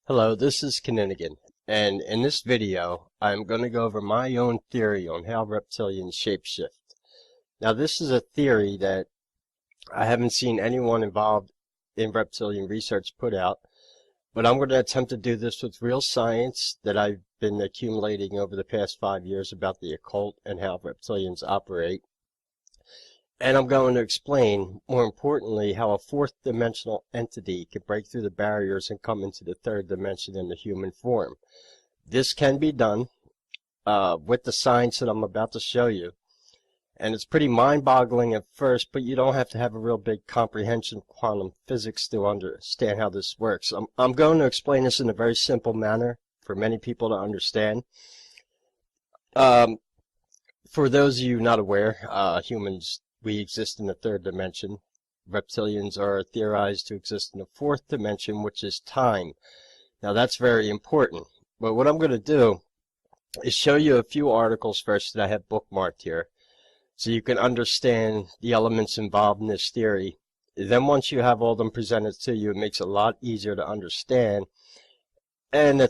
Hello, this is Kinninigan, and in this video, I'm going to go over my own theory on how reptilians shapeshift. Now, this is a theory that I haven't seen anyone involved in reptilian research put out, but I'm going to attempt to do this with real science that I've been accumulating over the past 5 years about the occult and how reptilians operate. And I'm going to explain, more importantly, how a fourth dimensional entity can break through the barriers and come into the third dimension in the human form. This can be done with the science that I'm about to show you. And it's pretty mind-boggling at first, but you don't have to have a real big comprehension of quantum physics to understand how this works. I'm going to explain this in a very simple manner for many people to understand. For those of you not aware, humans, we exist in the third dimension. Reptilians are theorized to exist in the fourth dimension, which is time. Now that's very important. But what I'm going to do is show you a few articles first that I have bookmarked here, so you can understand the elements involved in this theory. Then once you have all of them presented to you, it makes it a lot easier to understand. And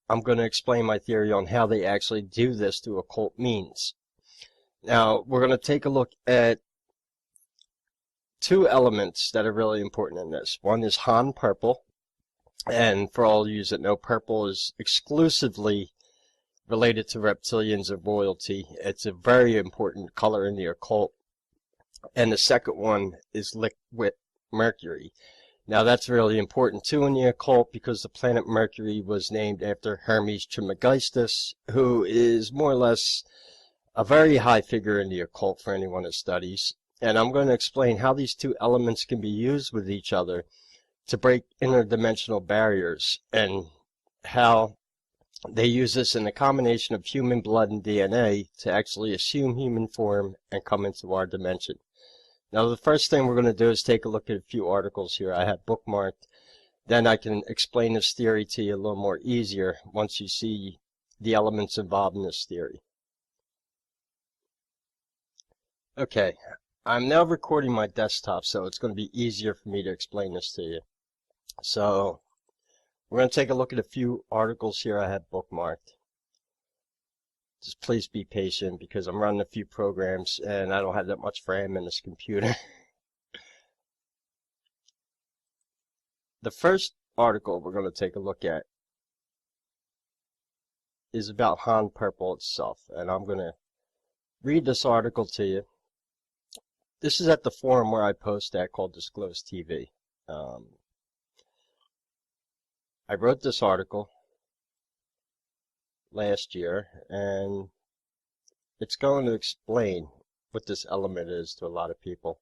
I'm going to explain my theory on how they actually do this through occult means. Now, we're going to take a look at two elements that are really important in this. One is Han purple, and for all you that know, purple is exclusively related to reptilians of royalty. It's a very important color in the occult. And the second one is liquid Mercury. Now that's really important too in the occult because the planet Mercury was named after Hermes Trismegistus, who is more or less a very high figure in the occult for anyone who studies. And I'm going to explain how these two elements can be used with each other to break interdimensional barriers, and how they use this in the combination of human blood and DNA to actually assume human form and come into our dimension. Now, the first thing we're going to do is take a look at a few articles here I have bookmarked. Then I can explain this theory to you a little more easier once you see the elements involved in this theory. Okay. I'm now recording my desktop, so it's going to be easier for me to explain this to you. So, we're going to take a look at a few articles here I have bookmarked. Just please be patient because I'm running a few programs and I don't have that much RAM in this computer. The first article we're going to take a look at is about Han purple itself, and I'm going to read this article to you. This is at the forum where I post at called Disclose TV. I wrote this article last year, and it's going to explain what this element is to a lot of people.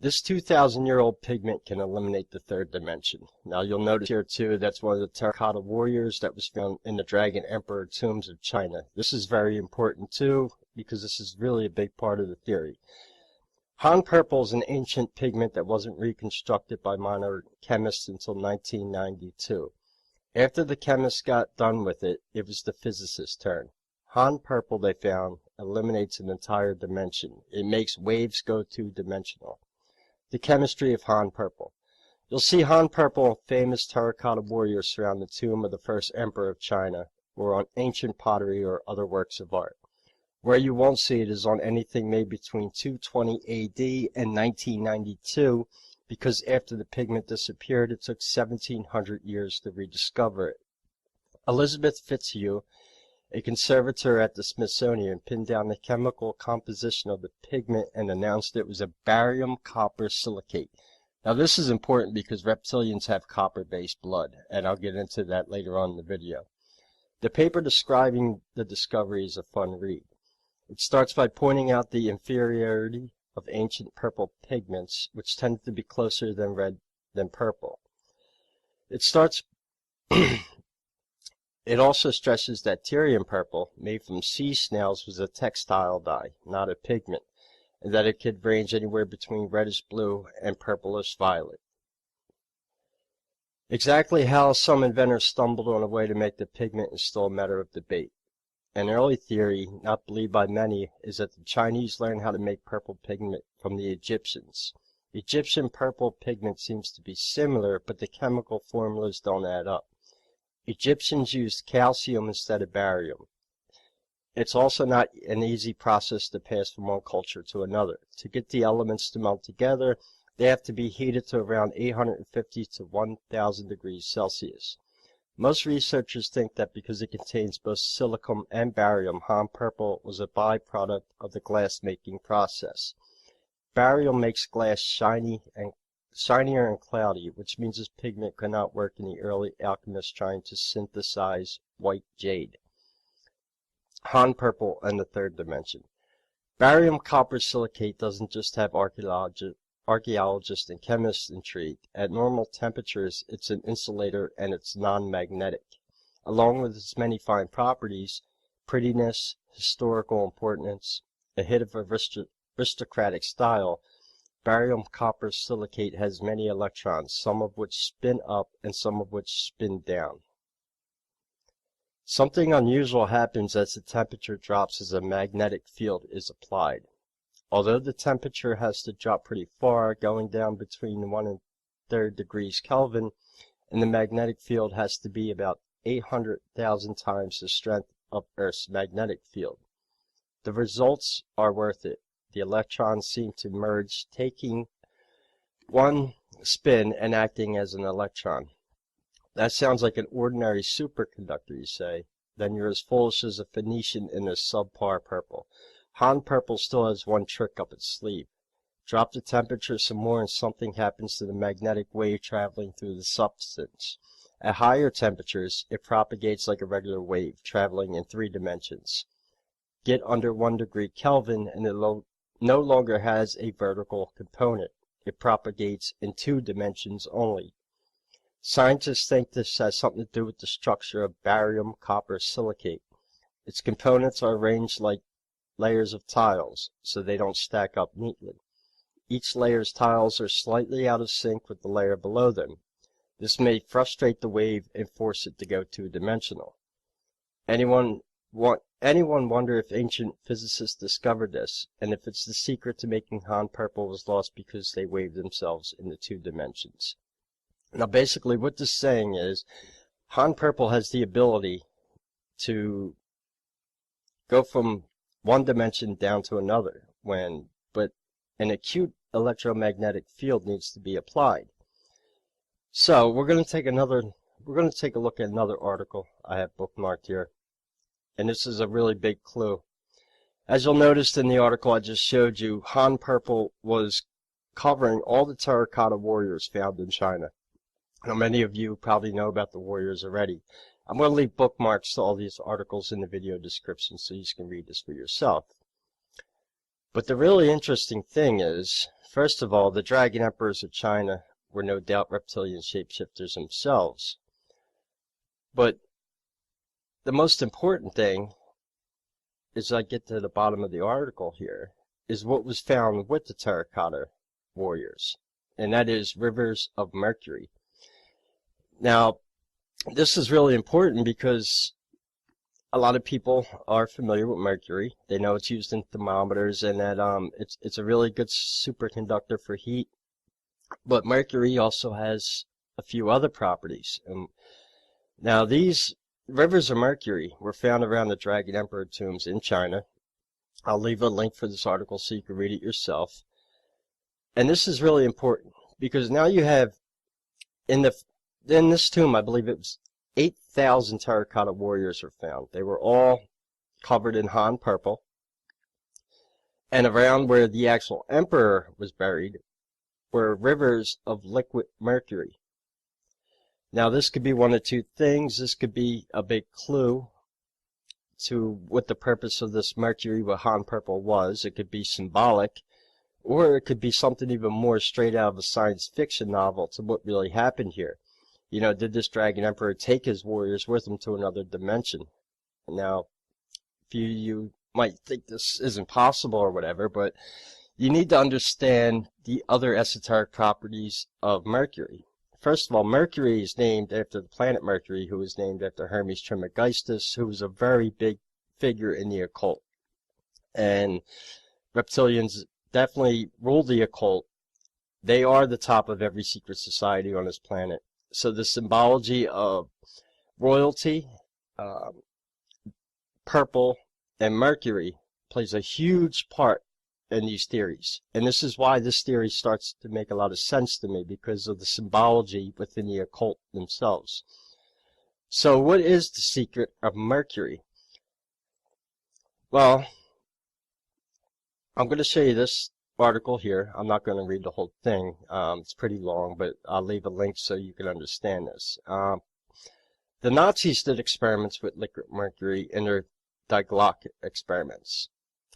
This 2,000-year-old pigment can eliminate the third dimension. Now you'll notice here too, that's one of the Terracotta Warriors that was found in the Dragon Emperor tombs of China. This is very important too, because this is really a big part of the theory. Han purple is an ancient pigment that wasn't reconstructed by modern chemists until 1992. After the chemists got done with it, it was the physicists' turn. Han purple, they found, eliminates an entire dimension. It makes waves go two-dimensional. The chemistry of Han purple. You'll see Han purple on famous Terracotta Warriors surround the tomb of the first emperor of China, or on ancient pottery or other works of art. Where you won't see it is on anything made between 220 AD and 1992, because after the pigment disappeared, it took 1,700 years to rediscover it. Elizabeth Fitzhugh, a conservator at the Smithsonian, pinned down the chemical composition of the pigment and announced it was a barium copper silicate. Now this is important because reptilians have copper-based blood, and I'll get into that later on in the video. The paper describing the discovery is a fun read. It starts by pointing out the inferiority of ancient purple pigments, which tend to be closer than red than purple. It also stresses that Tyrian purple, made from sea snails, was a textile dye, not a pigment, and that it could range anywhere between reddish blue and purplish violet. Exactly how some inventors stumbled on a way to make the pigment is still a matter of debate. An early theory, not believed by many, is that the Chinese learned how to make purple pigment from the Egyptians. Egyptian purple pigment seems to be similar, but the chemical formulas don't add up. Egyptians used calcium instead of barium. It's also not an easy process to pass from one culture to another. To get the elements to melt together, they have to be heated to around 850 to 1000 degrees Celsius. Most researchers think that because it contains both silicon and barium, Han purple was a byproduct of the glass-making process. Barium makes glass shinier and cloudy, which means this pigment could not work in the early alchemists trying to synthesize white jade. Han purple and the third dimension. Barium copper silicate doesn't just have archaeologists and chemists intrigued. At normal temperatures, it's an insulator and it's non-magnetic. Along with its many fine properties, prettiness, historical importance, a hit of aristocratic style, barium copper silicate has many electrons, some of which spin up and some of which spin down. Something unusual happens as the temperature drops as a magnetic field is applied. Although the temperature has to drop pretty far, going down between 1 and 3 degrees Kelvin, and the magnetic field has to be about 800,000 times the strength of Earth's magnetic field. The results are worth it. The electrons seem to merge, taking one spin and acting as an electron. That sounds like an ordinary superconductor, you say. Then you're as foolish as a Phoenician in a subpar purple. Han purple still has one trick up its sleeve. Drop the temperature some more and something happens to the magnetic wave traveling through the substance. At higher temperatures, it propagates like a regular wave, traveling in 3 dimensions. Get under 1 degree Kelvin and it no longer has a vertical component. It propagates in 2 dimensions only. Scientists think this has something to do with the structure of barium copper silicate. Its components are arranged like layers of tiles, so they don't stack up neatly. Each layer's tiles are slightly out of sync with the layer below them. This may frustrate the wave and force it to go 2-dimensional. Anyone wonder if ancient physicists discovered this, and if it's the secret to making Han purple was lost because they waved themselves into 2 dimensions. Now basically what this is saying is, Han purple has the ability to go from 1 dimension down to another, but an acute electromagnetic field needs to be applied. So we're going to take a look at another article I have bookmarked here, and this is a really big clue. As you'll notice in the article I just showed you, Han purple was covering all the Terracotta Warriors found in China. Now many of you probably know about the Warriors already. I'm going to leave bookmarks to all these articles in the video description so you can read this for yourself. But the really interesting thing is, first of all, the Dragon Emperors of China were no doubt reptilian shapeshifters themselves. But the most important thing, as I get to the bottom of the article here, is what was found with the Terracotta Warriors, and that is rivers of Mercury. Now, this is really important because a lot of people are familiar with mercury. They know it's used in thermometers and that it's a really good superconductor for heat. But mercury also has a few other properties. Now, these rivers of mercury were found around the Dragon Emperor tombs in China. I'll leave a link for this article so you can read it yourself. And this is really important because now you have in this tomb, I believe it was 8,000 Terracotta Warriors were found. They were all covered in Han purple. And around where the actual emperor was buried were rivers of liquid mercury. Now this could be one of 2 things. This could be a big clue to what the purpose of this mercury with Han purple was. It could be symbolic, or it could be something even more straight out of a science fiction novel to what really happened here. You know, did this Dragon Emperor take his warriors with him to another dimension? Now, you might think this isn't possible or whatever, but you need to understand the other esoteric properties of Mercury. First of all, Mercury is named after the planet Mercury, who was named after Hermes Trismegistus, who was a very big figure in the occult. And reptilians definitely ruled the occult They are the top of every secret society on this planet. So the symbology of royalty, purple, and Mercury plays a huge part in these theories. And this is why this theory starts to make a lot of sense to me, because of the symbology within the occult themselves. So what is the secret of Mercury? Well, I'm going to show you this article here. I'm not going to read the whole thing. It's pretty long, but I'll leave a link so you can understand this. The Nazis did experiments with liquid mercury in their Die Glocke experiments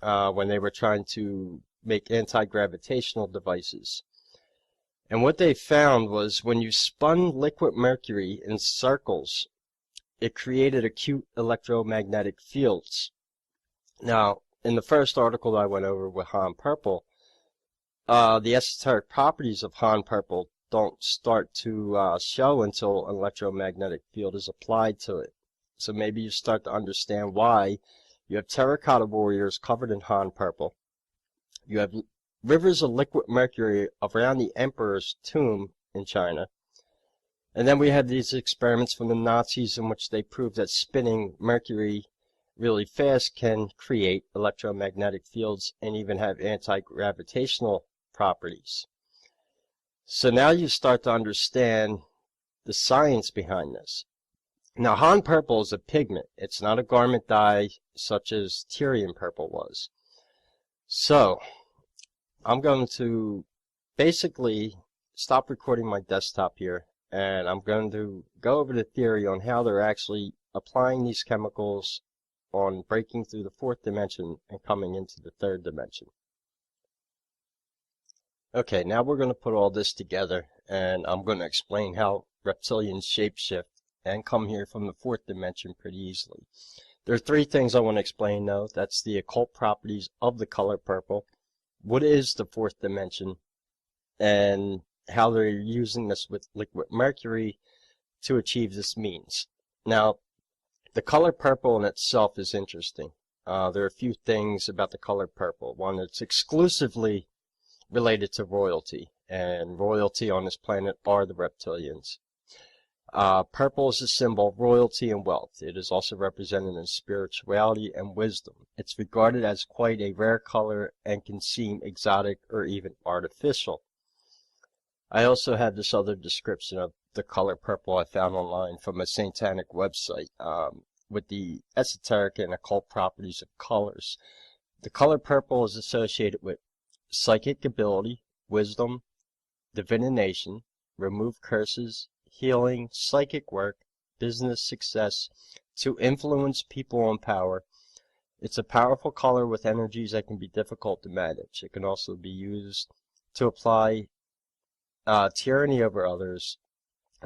when they were trying to make anti-gravitational devices. And what they found was when you spun liquid mercury in circles, it created acute electromagnetic fields. Now, in the first article I went over with Han Purple, the esoteric properties of Han Purple don't start to show until an electromagnetic field is applied to it. So maybe you start to understand why you have Terracotta Warriors covered in Han Purple. You have rivers of liquid mercury around the Emperor's tomb in China. And then we had these experiments from the Nazis in which they proved that spinning mercury really fast can create electromagnetic fields and even have anti-gravitational properties. So now you start to understand the science behind this. Now, Han Purple is a pigment. It's not a garment dye such as Tyrian Purple was. So, I'm going to basically stop recording my desktop here, and I'm going to go over the theory on how they're actually applying these chemicals on breaking through the fourth dimension and coming into the third dimension. Okay, now we're going to put all this together, and I'm going to explain how reptilians shapeshift and come here from the fourth dimension pretty easily. There are three things I want to explain, though. That's the occult properties of the color purple, what is the fourth dimension, and how they're using this with liquid mercury to achieve this means. Now, the color purple in itself is interesting. There are a few things about the color purple. One, it's exclusively related to royalty, and royalty on this planet are the reptilians. Purple is a symbol of royalty and wealth. It is also represented in spirituality and wisdom. It's regarded as quite a rare color and can seem exotic or even artificial. I also have this other description of the color purple I found online from a satanic website with the esoteric and occult properties of colors. The color purple is associated with psychic ability, wisdom, divination, remove curses, healing, psychic work, business success, to influence people in power. It's a powerful color with energies that can be difficult to manage. It can also be used to apply tyranny over others,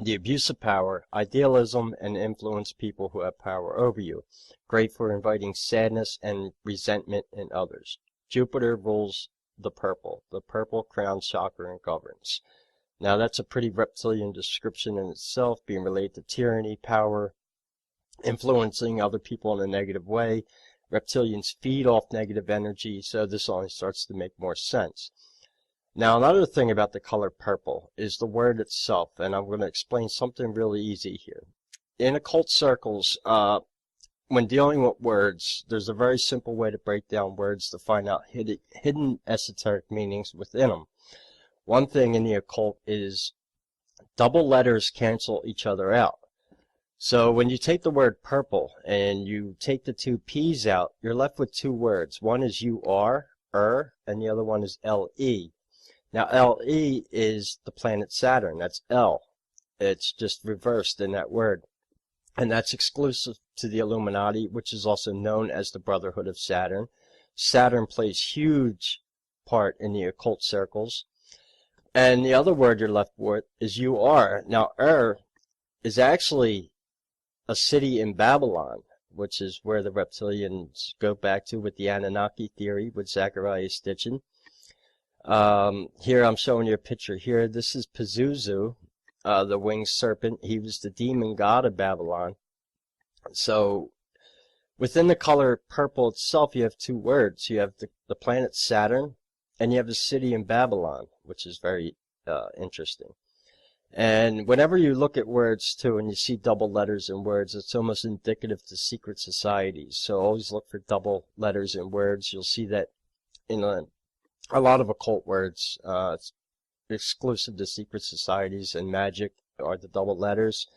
the abuse of power, idealism, and influence people who have power over you. Great for inviting sadness and resentment in others. Jupiter rules the purple crown chakra and governs. Now that's a pretty reptilian description in itself, being related to tyranny, power, influencing other people in a negative way. Reptilians feed off negative energy, so this only starts to make more sense. Now another thing about the color purple is the word itself, and I'm going to explain something really easy here. In occult circles, when dealing with words, there's a very simple way to break down words to find out hidden esoteric meanings within them. One thing in the occult is double letters cancel each other out. So when you take the word purple and you take the two P's out, you're left with two words. One is UR, and the other one is LE. Now LE is the planet Saturn. That's L. It's just reversed in that word. And that's exclusive to the Illuminati, which is also known as the Brotherhood of Saturn. Saturn plays huge part in the occult circles. And the other word you're left with is UR. Now, is actually a city in Babylon, which is where the reptilians go back to with the Anunnaki theory with Zachariah Stitchin. Here I'm showing you a picture here. This is Pazuzu, the winged serpent. He was the demon god of Babylon. So within the color purple itself, you have two words. You have the planet Saturn, and you have the city in Babylon, which is very interesting. And whenever you look at words too, and you see double letters in words, it's almost indicative to secret societies. So always look for double letters in words. You'll see that in a lot of occult words, it's exclusive to secret societies and magic are the double letters.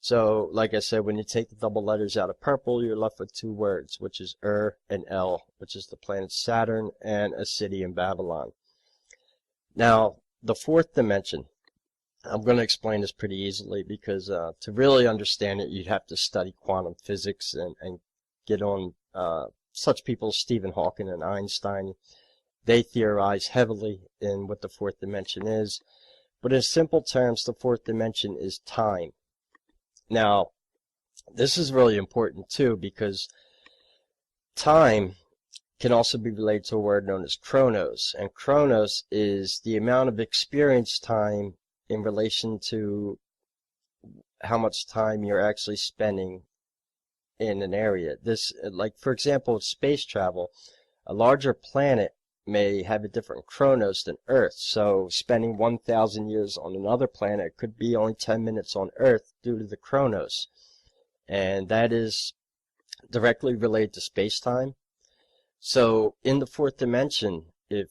So, like I said, when you take the double letters out of purple, you're left with two words, which is and El, which is the planet Saturn, and a city in Babylon. Now, the fourth dimension. I'm going to explain this pretty easily because to really understand it, you'd have to study quantum physics and get on such people as Stephen Hawking and Einstein. They theorize heavily in what the fourth dimension is. But in simple terms, the fourth dimension is time. Now, this is really important too because time can also be related to a word known as chronos. And chronos is the amount of experience time in relation to how much time you're actually spending in an area. This, like for example, space travel, a larger planet may have a different chronos than Earth. So spending 1,000 years on another planet could be only 10 minutes on Earth due to the chronos. And that is directly related to space-time. So in the fourth dimension, if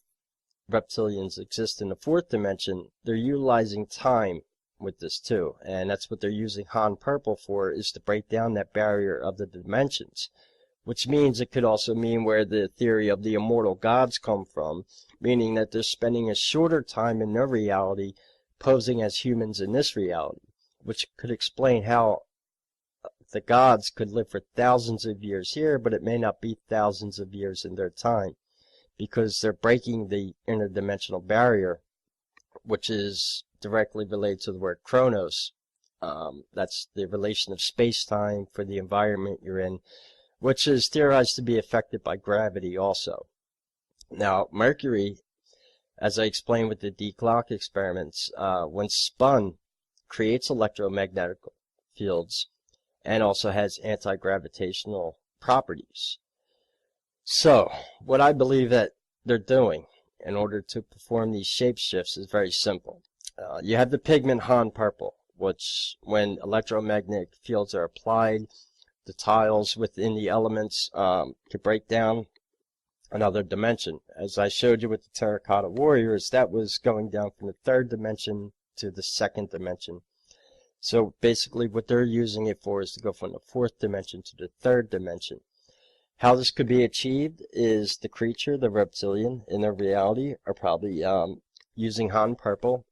reptilians exist in the fourth dimension, they're utilizing time with this too. And that's what they're using Han Purple for, is to break down that barrier of the dimensions. Which means it could also mean where the theory of the immortal gods come from, meaning that they're spending a shorter time in their reality posing as humans in this reality, which could explain how the gods could live for thousands of years here, but it may not be thousands of years in their time, because they're breaking the interdimensional barrier, which is directly related to the word chronos. That's the relation of space-time for the environment you're in, which is theorized to be affected by gravity also. Now, Mercury, as I explained with the D-clock experiments, when spun, creates electromagnetic fields and also has anti-gravitational properties. So, what I believe that they're doing in order to perform these shapeshifts is very simple. You have the pigment Han Purple, which, when electromagnetic fields are applied, the tiles within the elements could break down another dimension. As I showed you with the Terracotta Warriors, that was going down from the third dimension to the second dimension. So basically what they're using it for is to go from the fourth dimension to the third dimension. How this could be achieved is the creature, the reptilian, in their reality are probably using Han Purple,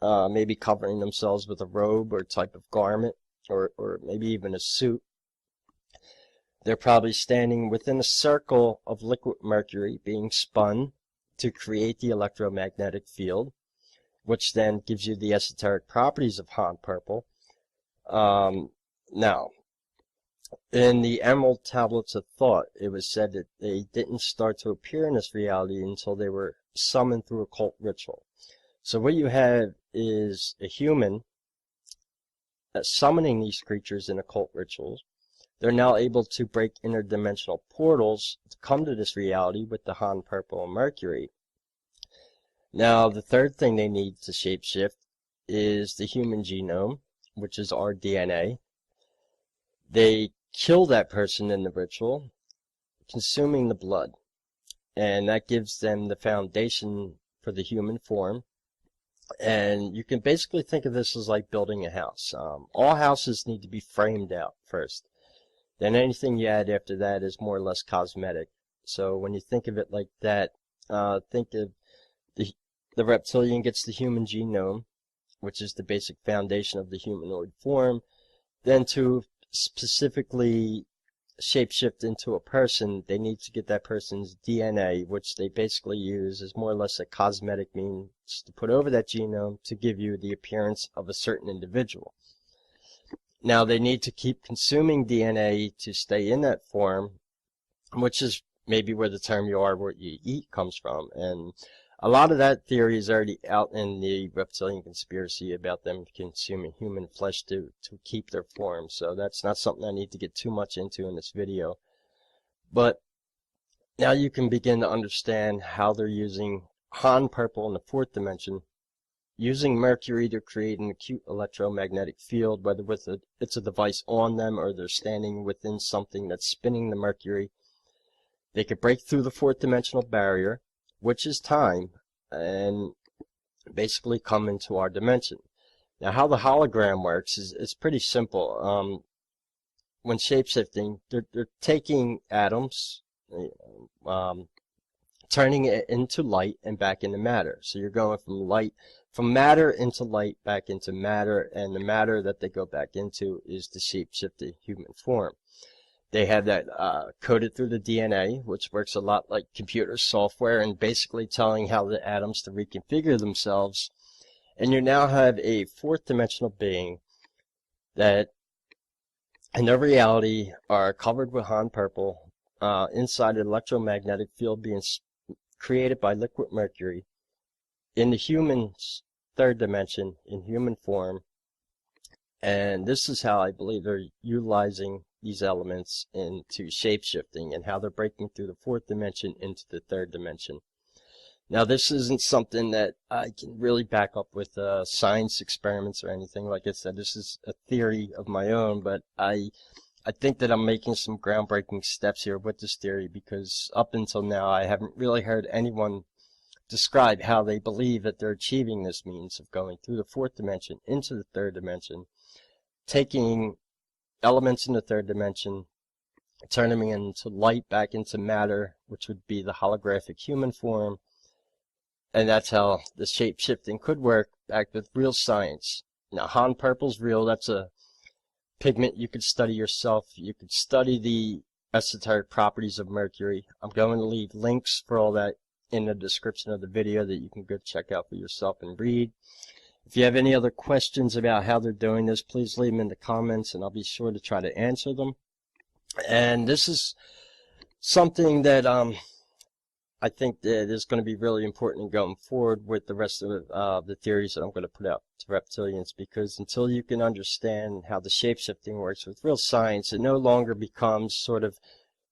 maybe covering themselves with a robe or type of garment, or maybe even a suit. They're probably standing within a circle of liquid mercury being spun to create the electromagnetic field, which then gives you the esoteric properties of Han Purple. Now, in the Emerald Tablets of Thought, it was said that they didn't start to appear in this reality until they were summoned through occult ritual. So what you have is a human summoning these creatures in occult rituals. They're now able to break interdimensional portals to come to this reality with the Han Purple and Mercury. Now, the third thing they need to shapeshift is the human genome, which is our DNA. They kill that person in the ritual, consuming the blood, and that gives them the foundation for the human form. And you can basically think of this as like building a house. All houses need to be framed out first. Then anything you add after that is more or less cosmetic. So when you think of it like that, think of the reptilian gets the human genome, which is the basic foundation of the humanoid form. Then to specifically shapeshift into a person, they need to get that person's DNA, which they basically use as more or less a cosmetic means to put over that genome to give you the appearance of a certain individual. Now, they need to keep consuming DNA to stay in that form, which is maybe where the term "you are what you eat" comes from. And a lot of that theory is already out in the reptilian conspiracy about them consuming human flesh to keep their form. So that's not something I need to get too much into in this video. But now you can begin to understand how they're using Han Purple in the fourth dimension using Mercury to create an acute electromagnetic field, whether it's a device on them or they're standing within something that's spinning the Mercury. They could break through the fourth dimensional barrier, which is time, and basically come into our dimension. Now, how the hologram works is pretty simple. When shapeshifting, they're taking atoms, turning it into light and back into matter. So you're going from matter into light, back into matter, and the matter that they go back into is the shape-shifted human form. They have that coded through the DNA, which works a lot like computer software, and basically telling how the atoms to reconfigure themselves. And you now have a fourth dimensional being that in their reality are covered with Han purple, inside an electromagnetic field being created by liquid mercury in the human's third dimension in human form. And this is how I believe they're utilizing these elements into shape-shifting and how they're breaking through the fourth dimension into the third dimension. Now, this isn't something that I can really back up with science experiments or anything. Like I said, this is a theory of my own, but I think that I'm making some groundbreaking steps here with this theory, because up until now I haven't really heard anyone describe how they believe that they're achieving this means of going through the fourth dimension into the third dimension, taking elements in the third dimension, turning them into light, back into matter, which would be the holographic human form. And that's how the shape-shifting could work, back with real science. Now, Han purple's real. That's a pigment you could study yourself. You could study the esoteric properties of Mercury. I'm going to leave links for all that in the description of the video that you can go check out for yourself and read. If you have any other questions about how they're doing this, please leave them in the comments, and I'll be sure to try to answer them. And this is something that I think that is going to be really important going forward with the rest of the theories that I'm going to put out to reptilians, because until you can understand how the shape-shifting works with real science, it no longer becomes sort of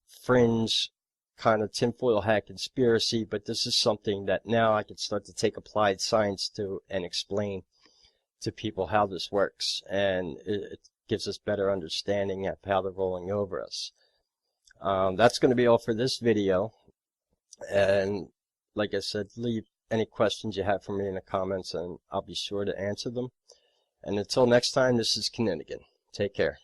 fringe kind of tinfoil hat conspiracy, but this is something that now I can start to take applied science to and explain to people how this works, and it gives us better understanding of how they're rolling over us. That's going to be all for this video, and like I said, leave any questions you have for me in the comments and I'll be sure to answer them. And until next time, this is Kinninigan. Take care.